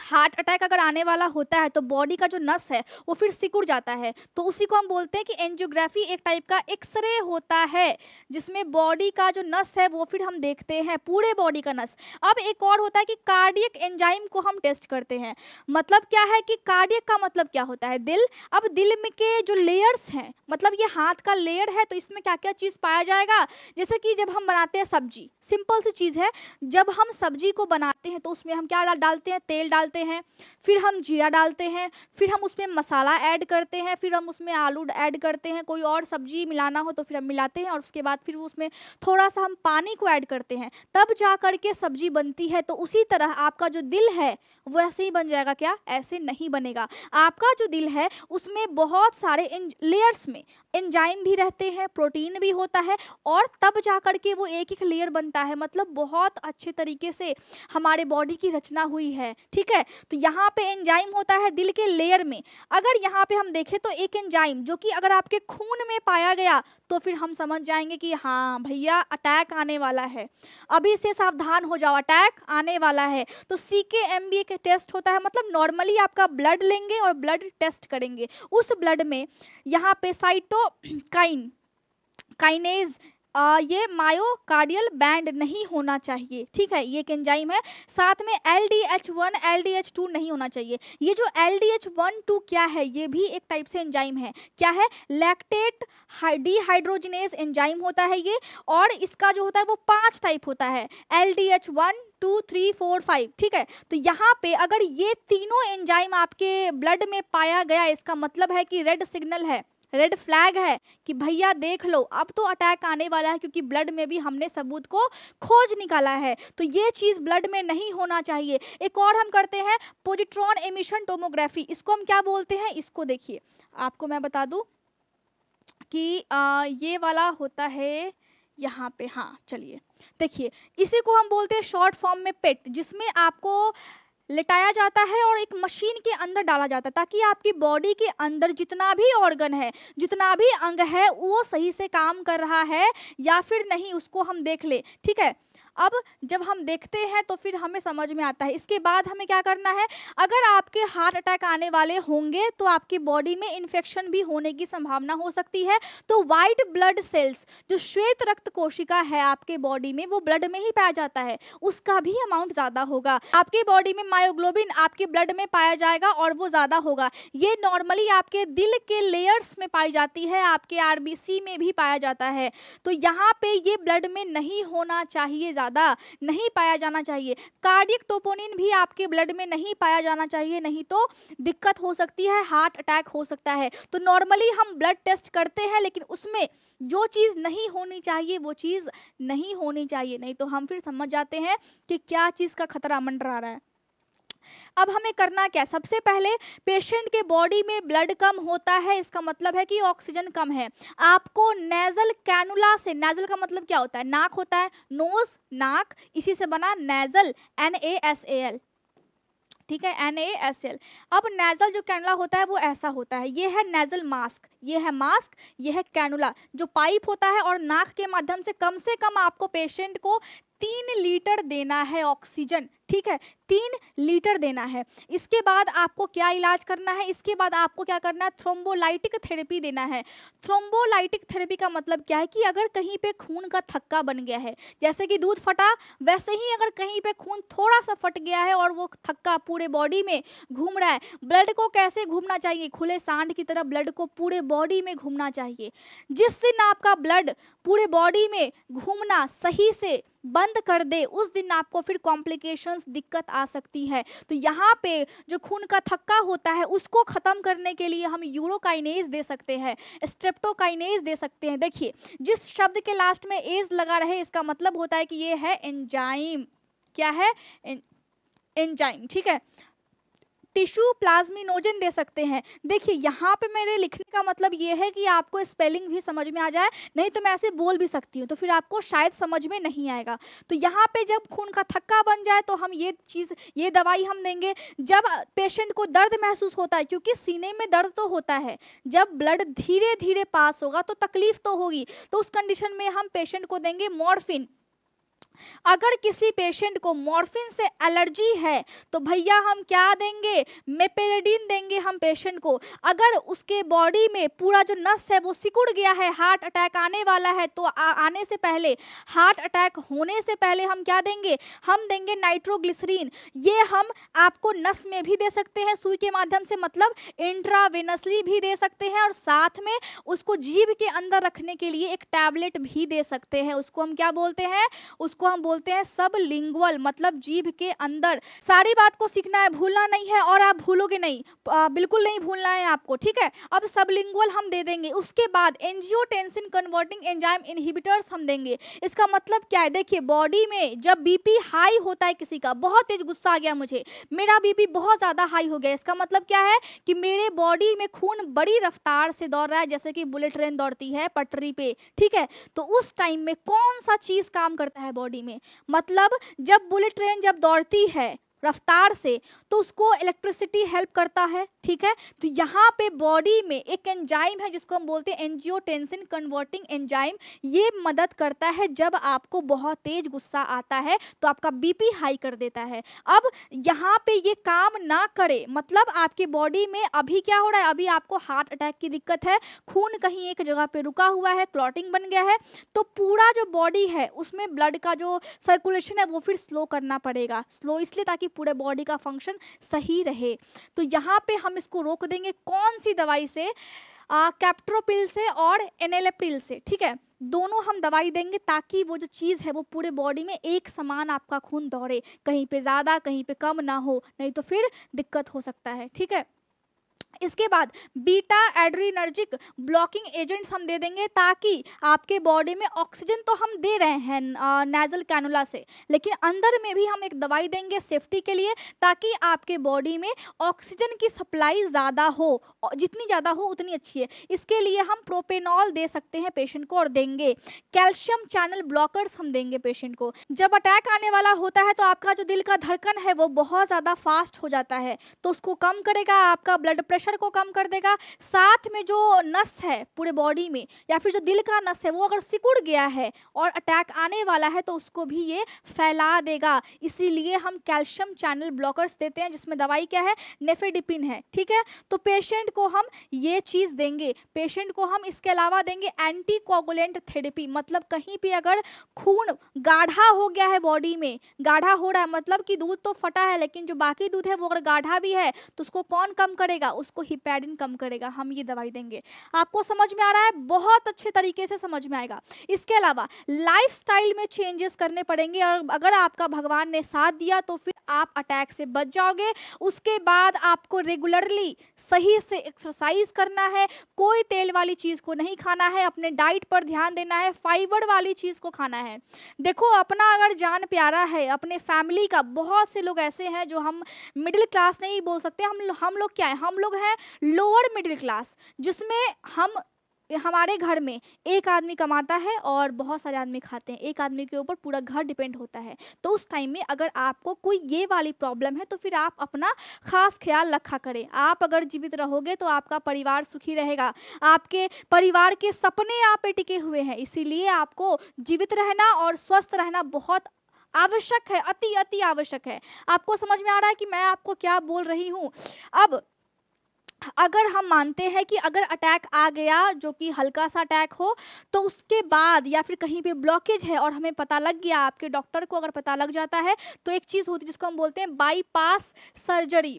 हार्ट अटैक अगर आने वाला होता है तो बॉडी का जो नस है वो फिर सिकुड़ जाता है, तो उसी को हम बोलते हैं कि एंजियोग्राफी एक टाइप का एक्सरे होता है, जिसमें बॉडी का जो नस है वो फिर हम देखते हैं, पूरे बॉडी का नस। अब एक और होता है कि कार्डियक एंजाइम को हम टेस्ट करते हैं। मतलब क्या है कि कार्डियक का मतलब क्या होता है, दिल। अब दिल में के जो लेयर्स हैं, मतलब ये हाथ का लेयर है, तो इसमें क्या क्या चीज़ पाया जाएगा, जैसे कि जब हम बनाते हैं सब्जी, सिंपल सी चीज़ है, जब हम सब्जी को बनाते हैं तो उसमें हम क्या डालते हैं, तेल डालते हैं, फिर हम जीरा डालते हैं, फिर हम उसमें मसाला ऐड करते हैं, फिर हम उसमें आलू ऐड करते हैं, कोई और सब्जी मिलाना हो तो फिर हम मिलाते हैं, और उसके बाद फिर उसमें थोड़ा सा हम पानी को ऐड करते हैं, तब जा करके सब्जी बनती है। तो उसी तरह आपका जो दिल है वो ऐसे ही बन जाएगा क्या, ऐसे नहीं बनेगा। आपका जो दिल है उसमें बहुत सारे लेयर्स में एंजाइम भी रहते हैं, प्रोटीन भी होता है, और तब जा करके वो एक एक लेयर बनता है। मतलब बहुत अच्छे तरीके से हमारे बॉडी की रचना हुई है, ठीक है। तो यहाँ पे एंजाइम होता है दिल के लेयर में। अगर यहाँ पे हम देखें तो एक एंजाइम जो कि अगर आपके खून में पाया गया तो फिर हम समझ जाएंगे कि हाँ भैया अटैक आने वाला है, अभी से सावधान हो जाओ, अटैक आने वाला है। तो CKMB के टेस्ट होता है, मतलब नॉर्मली आपका ब्लड लेंगे और ब्लड टेस्ट करेंगे। उस ब्लड में यहाँ पे काइनेज ये मायोकार्डियल बैंड नहीं होना चाहिए, ठीक है, ये एक एंजाइम है। साथ में LDH1 LDH2 नहीं होना चाहिए। ये जो LDH1 2 क्या है, ये भी एक टाइप से एंजाइम है। क्या है, लैक्टेट डिहाइड्रोजिनेज एंजाइम होता है ये, और इसका जो होता है वो 5 टाइप होता है, LDH1 2 3 4 5, ठीक है। तो यहाँ पे अगर ये तीनों एंजाइम आपके ब्लड में पाया गया, इसका मतलब है कि रेड सिग्नल है, रेड फ्लैग है कि भैया देख लो अब तो अटैक आने वाला है, क्योंकि ब्लड में भी हमने सबूत को खोज निकाला है। तो ये चीज़ ब्लड में नहीं होना चाहिए। एक और हम करते हैं पोजिट्रॉन एमिशन टोमोग्राफी, इसको हम क्या बोलते हैं, इसको देखिए आपको मैं बता दूं कि ये वाला होता है यहाँ पे, हाँ चलिए देखिए, इसी को हम बोलते हैं शॉर्ट फॉर्म में पेट, जिसमें आपको लेटाया जाता है और एक मशीन के अंदर डाला जाता है, ताकि आपकी बॉडी के अंदर जितना भी ऑर्गन है, जितना भी अंग है, वो सही से काम कर रहा है या फिर नहीं, उसको हम देख ले, ठीक है। अब जब हम देखते हैं तो फिर हमें समझ में आता है। इसके बाद हमें क्या करना है, अगर आपके हार्ट अटैक आने वाले होंगे तो आपकी बॉडी में इन्फेक्शन भी होने की संभावना हो सकती है। तो वाइट ब्लड सेल्स, जो श्वेत रक्त कोशिका है आपके बॉडी में, वो ब्लड में ही पाया जाता है, उसका भी अमाउंट ज़्यादा होगा। आपकी बॉडी में मायोग्लोबिन आपके ब्लड में पाया जाएगा और वो ज़्यादा होगा। ये नॉर्मली आपके दिल के लेयर्स में पाई जाती है, आपके आरबीसी में भी पाया जाता है। तो यहाँ पे ये ब्लड में नहीं होना चाहिए, ज़्यादा नहीं पाया जाना चाहिए। कार्डियक ट्रोपोनिन भी आपके ब्लड में नहीं पाया जाना चाहिए, नहीं तो दिक्कत हो सकती है, हार्ट अटैक हो सकता है। तो नॉर्मली हम ब्लड टेस्ट करते हैं, लेकिन उसमें जो चीज़ नहीं होनी चाहिए वो चीज़ नहीं होनी चाहिए, नहीं तो हम फिर समझ जाते हैं कि क्या चीज़ का खतरा मंडरा रहा है। अब हमें करना क्या, सबसे पहले पेशेंट के बॉडी में ब्लड कम होता है, इसका मतलब है कि ऑक्सीजन कम है। आपको नेजल कैनुला से, नेजल का मतलब क्या होता है, नाक होता है, नोज नाक, इसी से बना नेजल, NASAL, ठीक है, NASL। अब नेजल जो कैनुला होता है वो ऐसा होता है, ये है नेजल मास्क, ये है मास्क, ये है कैनुला जो पाइप होता है, और नाक के माध्यम से कम आपको पेशेंट को 3 लीटर देना है ऑक्सीजन, ठीक है, 3 लीटर देना है। इसके बाद आपको क्या इलाज करना है, इसके बाद आपको क्या करना है, थ्रोम्बोलाइटिक थेरेपी देना है। थ्रोम्बोलाइटिक थेरेपी का मतलब क्या है कि अगर कहीं पे खून का थक्का बन गया है, जैसे कि दूध फटा, वैसे ही अगर कहीं पे खून थोड़ा सा फट गया है और वो थक्का पूरे बॉडी में घूम रहा है, ब्लड को कैसे घूमना चाहिए, खुले सांड की तरह ब्लड को पूरे बॉडी में घूमना चाहिए। जिस दिन आपका ब्लड पूरे बॉडी में घूमना सही से बंद कर दे, उस दिन आपको फिर कॉम्प्लिकेशंस, दिक्कत आ सकती है। तो यहाँ पे जो खून का थक्का होता है उसको ख़त्म करने के लिए हम यूरोकाइनेज दे सकते हैं, स्ट्रेप्टोकाइनेज दे सकते हैं। देखिए, जिस शब्द के लास्ट में एज लगा रहे, इसका मतलब होता है कि ये है एंजाइम। क्या है, एंजाइम, ठीक है। टिश्यू प्लाज्मिनोजन दे सकते हैं। देखिए, यहाँ पे मेरे लिखने का मतलब ये है कि आपको स्पेलिंग भी समझ में आ जाए, नहीं तो मैं ऐसे बोल भी सकती हूँ, तो फिर आपको शायद समझ में नहीं आएगा। तो यहाँ पे जब खून का थक्का बन जाए तो हम ये दवाई हम देंगे। जब पेशेंट को दर्द महसूस होता है, क्योंकि सीने में दर्द तो होता है, जब ब्लड धीरे धीरे पास होगा तो तकलीफ तो होगी, तो उस कंडीशन में हम पेशेंट को देंगे मॉर्फिन। अगर किसी पेशेंट को मॉर्फिन से एलर्जी है तो भैया हम क्या देंगे, मेपेरेडिन देंगे हम पेशेंट को। अगर उसके बॉडी में पूरा जो नस है वो सिकुड़ गया है, हार्ट अटैक आने वाला है, तो आने से पहले, हार्ट अटैक होने से पहले हम क्या देंगे, हम देंगे नाइट्रोग्लिसरीन। ये हम आपको नस में भी दे सकते हैं सुई के माध्यम से, मतलब इंट्रावेनसली भी दे सकते हैं, और साथ में उसको जीभ के अंदर रखने के लिए एक टैबलेट भी दे सकते हैं। उसको हम क्या बोलते हैं, उसको हम बोलते हैं सबलिंगुअल, मतलब जीभ के अंदर। सारी बात को सीखना है, भूलना नहीं है, और आप भूलोगे नहीं, बिल्कुल नहीं भूलना है आपको, ठीक है। अब सबलिंगुअल हम दे देंगे। उसके बाद एंजियोटेंसिन कन्वर्टिंग एंजाइम इनहिबिटर्स हम देंगे। इसका मतलब क्या है, देखिए, बॉडी में जब बीपी हाई होता है किसी का, बहुत तेज गुस्सा आ गया मुझे, मेरा बीपी बहुत ज़्यादा हाई हो गया, इसका मतलब क्या है कि मेरे बॉडी में खून बड़ी रफ्तार से दौड़ रहा है, जैसे कि बुलेट ट्रेन दौड़ती है पटरी पे, ठीक है। तो उस टाइम में कौन सा चीज़ काम करता है बॉडी में, मतलब जब बुलेट ट्रेन जब दौड़ती है रफ्तार से, तो उसको इलेक्ट्रिसिटी हेल्प करता है, ठीक है। तो यहाँ पे बॉडी में एक एंजाइम है जिसको हम बोलते हैं एंजियोटेंसिन कन्वर्टिंग एंजाइम। ये मदद करता है जब आपको बहुत तेज गुस्सा आता है तो आपका बीपी हाई कर देता है। अब यहाँ पे ये काम ना करे, मतलब आपकी बॉडी में अभी क्या हो रहा है, अभी आपको हार्ट अटैक की दिक्कत है, खून कहीं एक जगह पे रुका हुआ है, क्लॉटिंग बन गया है, तो पूरा जो बॉडी है उसमें ब्लड का जो सर्कुलेशन है वो फिर स्लो करना पड़ेगा। स्लो इसलिए ताकि पूरे बॉडी का फंक्शन सही रहे। तो यहाँ पे हम इसको रोक देंगे, कौन सी दवाई से, कैप्ट्रोपिल से और एनेलेप्रिल से, ठीक है। दोनों हम दवाई देंगे ताकि वो जो चीज़ है वो पूरे बॉडी में एक समान आपका खून दौड़े, कहीं पे ज़्यादा कहीं पे कम ना हो, नहीं तो फिर दिक्कत हो सकता है, ठीक है। इसके बाद बीटा एड्रीनर्जिक ब्लॉकिंग एजेंट्स हम दे देंगे, ताकि आपके बॉडी में ऑक्सीजन तो हम दे रहे हैं नेजल कैनुला से, लेकिन अंदर में भी हम एक दवाई देंगे सेफ्टी के लिए, ताकि आपके बॉडी में ऑक्सीजन की सप्लाई ज़्यादा हो, जितनी ज़्यादा हो उतनी अच्छी है। इसके लिए हम प्रोपेनॉल दे सकते हैं पेशेंट को, और देंगे कैल्शियम चैनल ब्लॉकर्स हम देंगे पेशेंट को। जब अटैक आने वाला होता है तो आपका जो दिल का धड़कन है वो बहुत ज़्यादा फास्ट हो जाता है, तो उसको कम करेगा, आपका ब्लड प्रेशर को कम कर देगा, साथ में जो नस है पूरे बॉडी में या फिर जो दिल का नस है वो अगर सिकुड़ गया है और अटैक आने वाला है तो उसको भी ये फैला देगा। इसीलिए हम कैल्शियम चैनल ब्लॉकर्स देते हैं, जिसमें दवाई क्या है, नेफेडिपिन है, ठीक है। तो पेशेंट को हम ये चीज़ देंगे। पेशेंट को हम इसके अलावा देंगे एंटीकोगुलेंट थेरेपी, मतलब कहीं पे अगर खून गाढ़ा हो गया है बॉडी में, गाढ़ा हो रहा है मतलब कि दूध तो फटा है लेकिन जो बाकी दूध है वो अगर गाढ़ा भी है तो उसको कौन कम करेगा, उसको हिपैडिन कम करेगा। हम ये दवाई देंगे। आपको समझ में आ रहा है? बहुत अच्छे तरीके से समझ में आएगा। इसके अलावा लाइफस्टाइल में चेंजेस करने पड़ेंगे और अगर आपका भगवान ने साथ दिया तो फिर आप अटैक से बच जाओगे। उसके बाद आपको रेगुलरली सही से एक्सरसाइज करना है, कोई तेल वाली चीज़ को नहीं खाना है, अपने डाइट पर ध्यान देना है, फाइबर वाली चीज़ को खाना है। देखो अपना अगर जान प्यारा है, अपने फैमिली का, बहुत से लोग ऐसे हैं जो हम मिडिल क्लास नहीं बोल सकते, हम लोग क्या है, हम लोग हैं लोअर मिडिल क्लास, जिसमें हमारे घर में एक आदमी कमाता है और बहुत सारे आदमी खाते हैं, एक आदमी के ऊपर पूरा घर डिपेंड होता है। तो उस टाइम में अगर आपको कोई ये वाली प्रॉब्लम है तो फिर आप अपना खास ख्याल रखा करें। आप अगर जीवित रहोगे तो आपका परिवार सुखी रहेगा, आपके परिवार के सपने आप पे टिके हुए हैं, इसीलिए आपको जीवित रहना और स्वस्थ रहना बहुत आवश्यक है, अति अति आवश्यक है। आपको समझ में आ रहा है कि मैं आपको क्या बोल रही हूँ? अब अगर हम मानते हैं कि अगर अटैक आ गया जो कि हल्का सा अटैक हो तो उसके बाद या फिर कहीं पे ब्लॉकेज है और हमें पता लग गया, आपके डॉक्टर को अगर पता लग जाता है तो एक चीज़ होती है जिसको हम बोलते हैं बाईपास सर्जरी।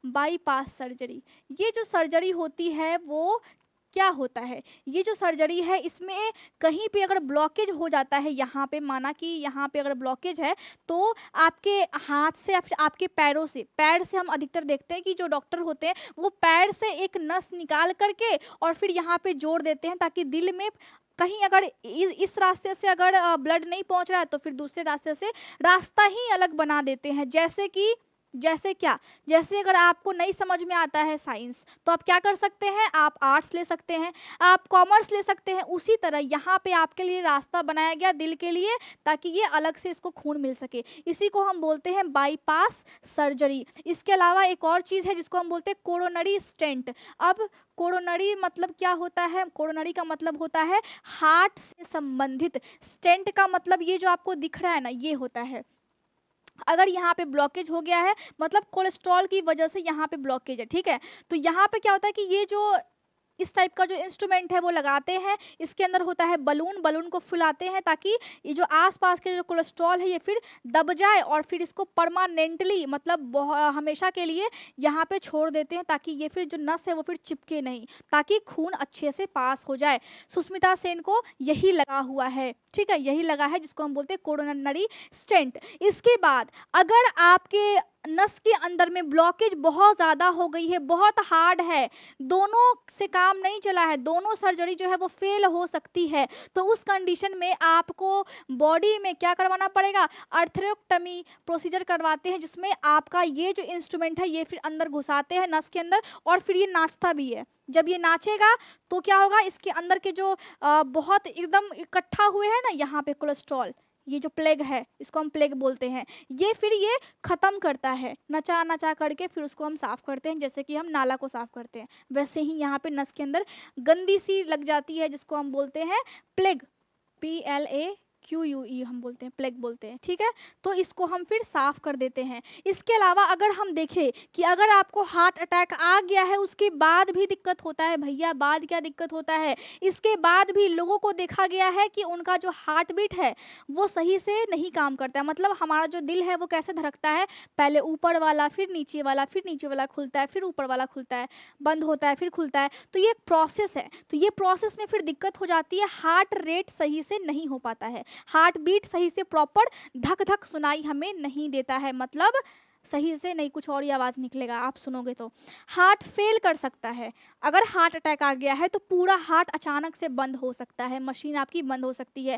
बाईपास सर्जरी, ये जो सर्जरी होती है वो क्या होता है, ये जो सर्जरी है इसमें कहीं पे अगर ब्लॉकेज हो जाता है, यहाँ पे माना कि यहाँ पे अगर ब्लॉकेज है तो आपके हाथ से या फिर आपके पैर से हम अधिकतर देखते हैं कि जो डॉक्टर होते हैं वो पैर से एक नस निकाल करके और फिर यहाँ पे जोड़ देते हैं ताकि दिल में कहीं अगर इस रास्ते से अगर ब्लड नहीं पहुँच रहा है तो फिर दूसरे रास्ते से रास्ता ही अलग बना देते हैं। जैसे अगर आपको नहीं समझ में आता है साइंस तो आप क्या कर सकते हैं, आप आर्ट्स ले सकते हैं, आप कॉमर्स ले सकते हैं। उसी तरह यहाँ पे आपके लिए रास्ता बनाया गया दिल के लिए ताकि ये अलग से इसको खून मिल सके। इसी को हम बोलते हैं बाईपास सर्जरी। इसके अलावा एक और चीज़ है जिसको हम बोलते हैं कोरोनरी स्टेंट। अब कोरोनरी मतलब क्या होता है? कोरोनरी का मतलब होता है हार्ट से संबंधित, स्टेंट का मतलब ये जो आपको दिख रहा है ना, ये होता है अगर यहाँ पे ब्लॉकेज हो गया है मतलब कोलेस्ट्रॉल की वजह से यहाँ पे ब्लॉकेज है, ठीक है। तो यहाँ पे क्या होता है कि ये जो इस टाइप का जो इंस्ट्रूमेंट है वो लगाते हैं, इसके अंदर होता है बलून को फुलाते हैं ताकि ये जो आसपास के जो कोलेस्ट्रॉल है ये फिर दब जाए और फिर इसको परमानेंटली मतलब हमेशा के लिए यहाँ पे छोड़ देते हैं ताकि ये फिर जो नस है वो फिर चिपके नहीं, ताकि खून अच्छे से पास हो जाए। सुष्मिता सेन को यही लगा हुआ है, ठीक है, यही लगा है जिसको हम बोलते हैं कोरोनरी स्टेंट। इसके बाद अगर आपके नस के अंदर में ब्लॉकेज बहुत ज़्यादा हो गई है, बहुत हार्ड है, दोनों से काम नहीं चला है, दोनों सर्जरी जो है वो फेल हो सकती है, तो उस कंडीशन में आपको बॉडी में क्या करवाना पड़ेगा, आर्थरेक्टमी प्रोसीजर करवाते हैं जिसमें आपका ये जो इंस्ट्रूमेंट है ये फिर अंदर घुसाते हैं नस के अंदर और फिर ये नाचता भी है। जब ये नाचेगा तो क्या होगा, इसके अंदर के जो बहुत एकदम इकट्ठा हुए हैं ना यहाँ पे कोलेस्ट्रॉल, ये जो प्लेग है इसको हम प्लेग बोलते हैं, ये फिर ये ख़त्म करता है, नचा करके फिर उसको हम साफ़ करते हैं जैसे कि हम नाला को साफ़ करते हैं। वैसे ही यहाँ पे नस के अंदर गंदी सी लग जाती है जिसको हम बोलते हैं प्लेग, PLAQUE हम बोलते हैं, प्लेग बोलते हैं, ठीक है। तो इसको हम फिर साफ़ कर देते हैं। इसके अलावा अगर हम देखें कि अगर आपको हार्ट अटैक आ गया है उसके बाद भी दिक्कत होता है, भैया बाद क्या दिक्कत होता है, इसके बाद भी लोगों को देखा गया है कि उनका जो हार्ट बीट है वो सही से नहीं काम करता है। मतलब हमारा जो दिल है वो कैसे धड़कता है, पहले ऊपर वाला फिर नीचे वाला खुलता है, फिर ऊपर वाला खुलता है, बंद होता है, फिर खुलता है। तो ये एक प्रोसेस है, तो ये प्रोसेस में फिर दिक्कत हो जाती है, हार्ट रेट सही से नहीं हो पाता है, हार्ट बीट सही से प्रॉपर धक धक सुनाई हमें नहीं देता है, मतलब सही से नहीं, कुछ और ही आवाज़ निकलेगा आप सुनोगे तो। हार्ट फेल कर सकता है, अगर हार्ट अटैक आ गया है तो पूरा हार्ट अचानक से बंद हो सकता है, मशीन आपकी बंद हो सकती है,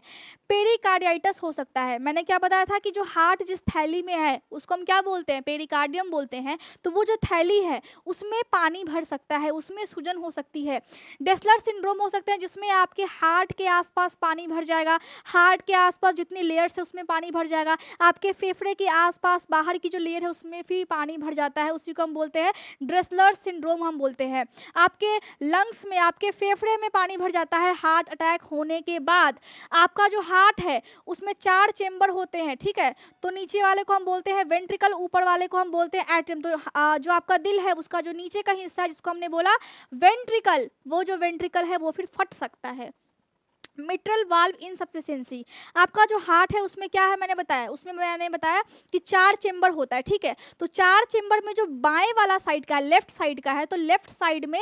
पेरिकार्डियाइटिस हो सकता है। मैंने क्या बताया था कि जो हार्ट जिस थैली में है उसको हम क्या बोलते हैं, पेरिकार्डियम बोलते हैं। तो वो जो थैली है उसमें पानी भर सकता है, उसमें सूजन हो सकती है, डेसलर सिंड्रोम हो सकता है जिसमें आपके हार्ट के आसपास पानी भर जाएगा, हार्ट के आसपास जितनी लेयर्स है उसमें पानी भर जाएगा, आपके फेफड़े के आसपास बाहर की जो लेयर है उसमें फिर पानी भर जाता है, उसी को हम बोलते हैं ड्रेसलर सिंड्रोम हम बोलते हैं। आपके लंग्स में, आपके फेफड़े में पानी भर जाता है हार्ट अटैक होने के बाद। आपका जो हार्ट है उसमें 4 चेंबर होते हैं, ठीक है। तो नीचे वाले को हम बोलते हैं वेंट्रिकल, ऊपर वाले को हम बोलते हैं एट्रियम। तो जो आपका दिल है उसका जो नीचे का हिस्सा है जिसको हमने बोला वेंट्रिकल, वो जो वेंट्रिकल है वो फिर फट सकता है। मिट्रल वाल्व इनसफिशिएंसी, आपका जो हार्ट है उसमें क्या है मैंने बताया कि 4 चेंबर होता है, ठीक है। तो 4 चेंबर में जो बाएं वाला साइड का है, लेफ्ट साइड का है, तो लेफ्ट साइड में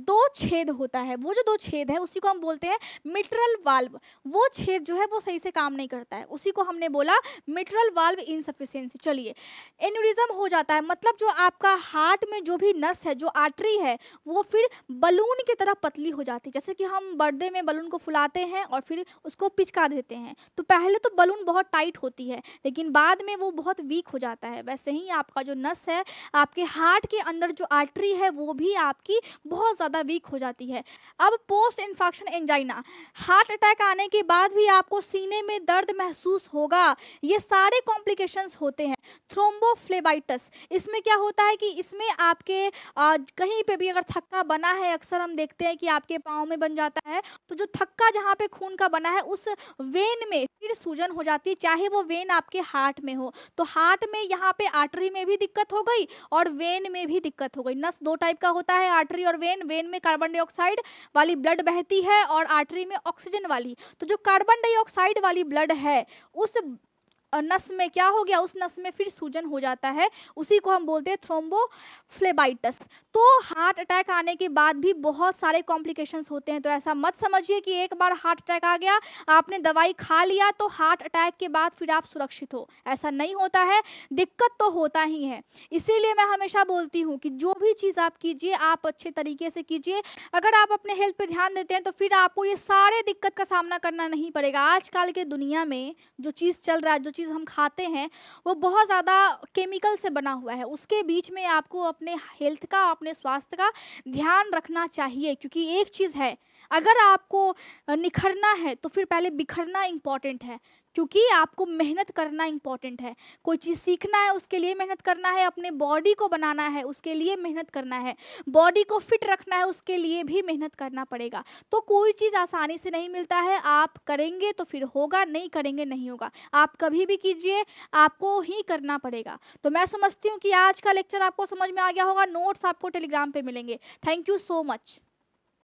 2 छेद होता है। वो जो 2 छेद है उसी को हम बोलते हैं मिट्रल वाल्व। वो छेद जो है वो सही से काम नहीं करता है, उसी को हमने बोला मिट्रल वाल्व इनसफिशिएंसी। चलिए, एन्यूरिज्म हो जाता है, मतलब जो आपका हार्ट में जो भी नस है, जो आर्टरी है, वो फिर बलून की तरह पतली हो जाती है। जैसे कि हम बर्थडे में बलून को फुलाते हैं और फिर उसको पिचका देते हैं, तो पहले तो बलून बहुत टाइट होती है लेकिन बाद में वो बहुत वीक हो जाता है। वैसे ही आपका जो नस है, आपके हार्ट के अंदर जो आर्टरी है, वो भी आपकी बहुत ज़्यादा वीक हो जाती है। अब post infection angina, heart attack आने के बाद भी आपको सीने में दर्द महसूस होगा, ये सारे कॉम्प्लिकेशंस होते हैं। थ्रोम्बोफ्लेबाइटिस, इसमें क्या होता है कि इसमें आपके कहीं पे भी अगर थक्का बना है, अक्सर हम देखते हैं कि आपके पाँव में बन जाता है, तो जो थक्का जहाँ पे खून का बना है उस वेन में फिर सूजन हो जाती है, चाहे वो वेन आपके हार्ट में हो। तो हार्ट में यहाँ पे आर्टरी में भी दिक्कत हो गई और वेन में भी दिक्कत हो गई। नस 2 टाइप का होता है, आर्टरी और वेन। वेन में कार्बन डाइऑक्साइड वाली ब्लड बहती है और आर्टरी में ऑक्सीजन वाली। तो जो कार्बन डाइऑक्साइड वाली ब्लड है उस नस में क्या हो गया, उस नस में फिर सूजन हो जाता है, उसी को हम बोलते हैं थ्रोम्बोफ्लेबाइटिस। तो हार्ट अटैक आने के बाद भी बहुत सारे कॉम्प्लिकेशंस होते हैं। तो ऐसा मत समझिए कि एक बार हार्ट अटैक आ गया, आपने दवाई खा लिया तो हार्ट अटैक के बाद फिर आप सुरक्षित हो, ऐसा नहीं होता है। दिक्कत तो होता ही है। इसीलिए मैं हमेशा बोलती हूँ कि जो भी चीज़ आप कीजिए, आप अच्छे तरीके से कीजिए। अगर आप अपने हेल्थ पे ध्यान देते हैं तो फिर आपको ये सारे दिक्कत का सामना करना नहीं पड़ेगा। आजकल के दुनिया में जो चीज़ चल रहा है, जो चीज़ हम खाते हैं, वो बहुत ज़्यादा केमिकल से बना हुआ है। उसके बीच में आपको अपने हेल्थ का, अपने स्वास्थ्य का ध्यान रखना चाहिए। क्योंकि एक चीज़ है, अगर आपको निखरना है तो फिर पहले बिखरना इम्पॉर्टेंट है, क्योंकि आपको मेहनत करना इम्पॉर्टेंट है। कोई चीज़ सीखना है उसके लिए मेहनत करना है, अपने बॉडी को बनाना है उसके लिए मेहनत करना है, बॉडी को फिट रखना है उसके लिए भी मेहनत करना पड़ेगा। तो कोई चीज़ आसानी से नहीं मिलता है, आप करेंगे तो फिर होगा, नहीं करेंगे नहीं होगा। आप कभी भी कीजिए, आपको ही करना पड़ेगा। तो मैं समझती हूँ कि आज का लेक्चर आपको समझ में आ गया होगा। नोट्स आपको टेलीग्राम पे मिलेंगे। Thank you so much.